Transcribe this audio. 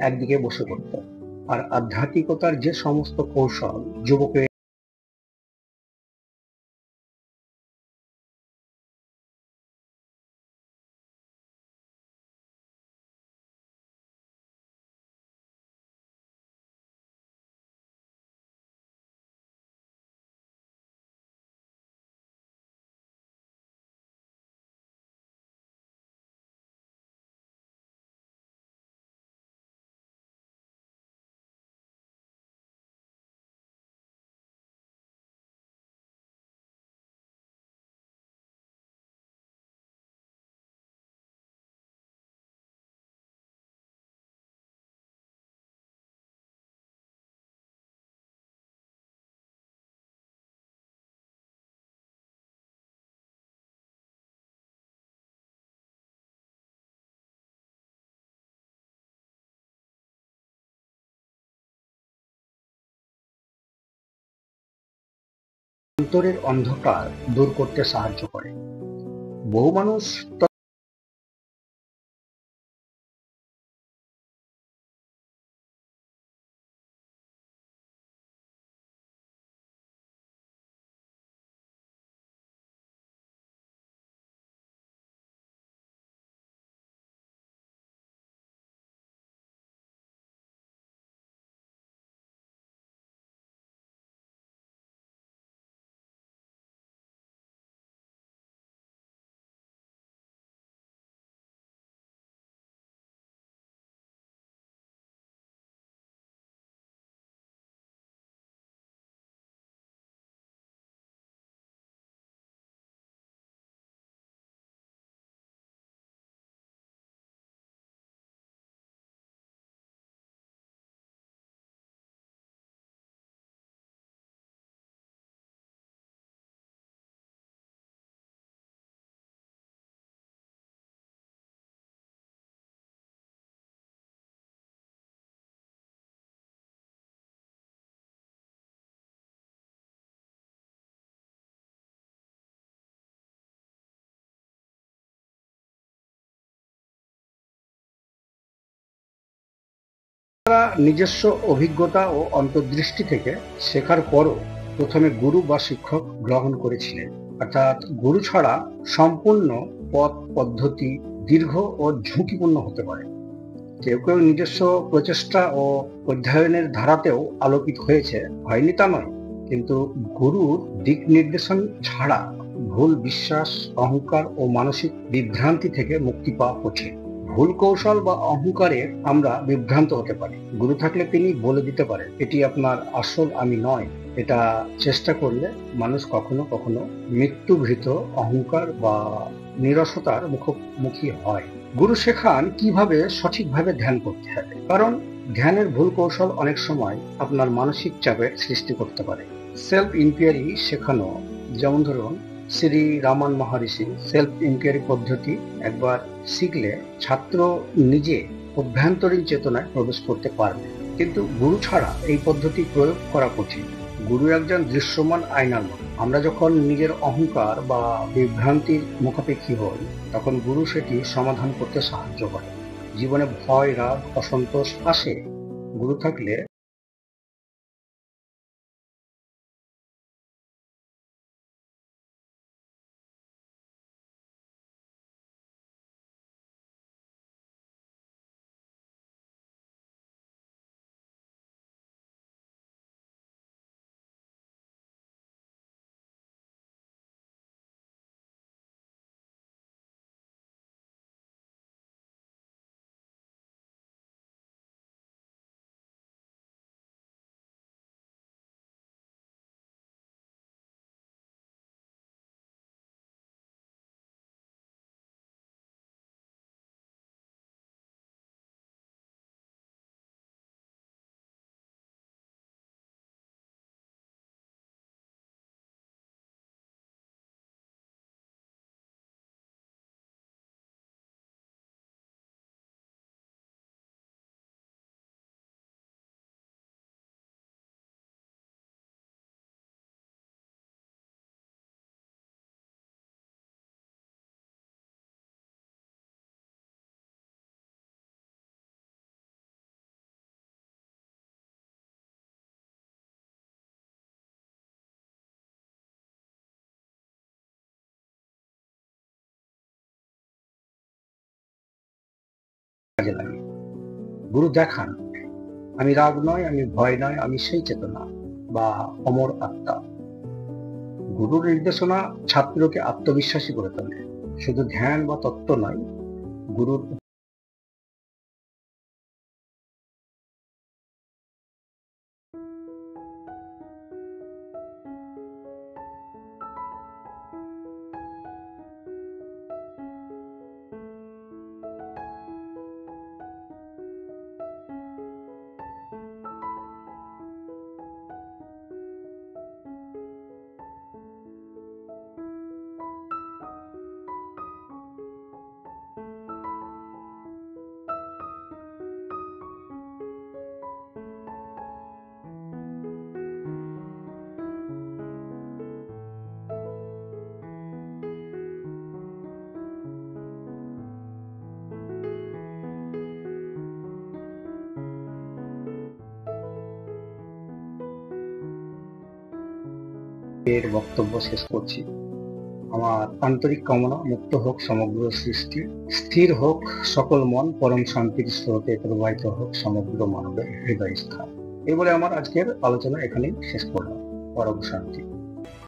একদিকে বসে পড়ত। আর আধ্যাত্মিকতার যে সমস্ত কৌশল যুবকের অন্তরের অন্ধকার দূর করতে সাহায্য করে। বহু মানুষ নিজস্ব অভিজ্ঞতা ও অন্তর্দৃষ্টি থেকে শেখার পরও প্রথমে গুরু বা শিক্ষক গ্রহণ করেছিলেন। অর্থাৎ গুরু ছাড়া সম্পূর্ণ পথ পদ্ধতি দীর্ঘ ও ঝুঁকিপূর্ণ হতে পারে। কেউ কেউ নিজস্ব প্রচেষ্টা ও অধ্যয়নের ধারাতেও আলোকিত হয়নি তা নয়, কিন্তু গুরুর দিক নির্দেশন ছাড়া ভুল বিশ্বাস, অহংকার ও মানসিক বিভ্রান্তি থেকে মুক্তি পাওয়া কঠিন। ভুল কৌশল বা অহংকারে আমরা বিভ্রান্ত হতে পারি। গুরু থাকলে তিনি বলে দিতে পারেন, এটি আপনার আসল আমি নয়। এটা চেষ্টা করলে মানুষ কখনো কখনো মৃত্যুভীত অহংকার বা নিরসতার মুখোমুখি হয়। গুরু শেখান কিভাবে সঠিকভাবে ধ্যান করতে হবে, কারণ ধ্যানের ভুল কৌশল অনেক সময় আপনার মানসিক চাপের সৃষ্টি করতে পারে। সেলফ ইনকোয়ারি শেখানো, যেমন ধরুন শ্রী রামান মহারিষি সেলফ ইনকোয়ারি পদ্ধতি একবার শিখলে ছাত্র নিজে অভ্যন্তরীণ চেতনায় প্রবেশ করতে পারবে। কিন্তু গুরু ছাড়া এই পদ্ধতি প্রয়োগ করা কঠিন। গুরু একজন দৃশ্যমান আয়নার মতো। আমরা যখন নিজের অহংকার বা বিভ্রান্তির মুখাপেক্ষী হই, তখন গুরু সেটি সমাধান করতে সাহায্য করে। জীবনে ভয়, রাগ, অসন্তোষ আসে, গুরু থাকলে কাজে লাগে। গুরু দেখান, আমি রাগ নয়, আমি ভয় নয়, আমি সেই চেতনা বা অমর আত্মা। গুরুর নির্দেশনা ছাত্রকে আত্মবিশ্বাসী করে তোলে। শুধু ধ্যান বা তত্ত্ব নয়, গুরুর এর বক্তব্য শেষ করছি। আমার আন্তরিক কামনা, মুক্ত হোক সমগ্র সৃষ্টি, স্থির হোক সকল মন, পরম শান্তির স্রোতে প্রবাহিত হোক সমগ্র মানবের হৃদয় স্থান। এই বলে আমার আজকের আলোচনা এখানেই শেষ করলাম। পরম শান্তি।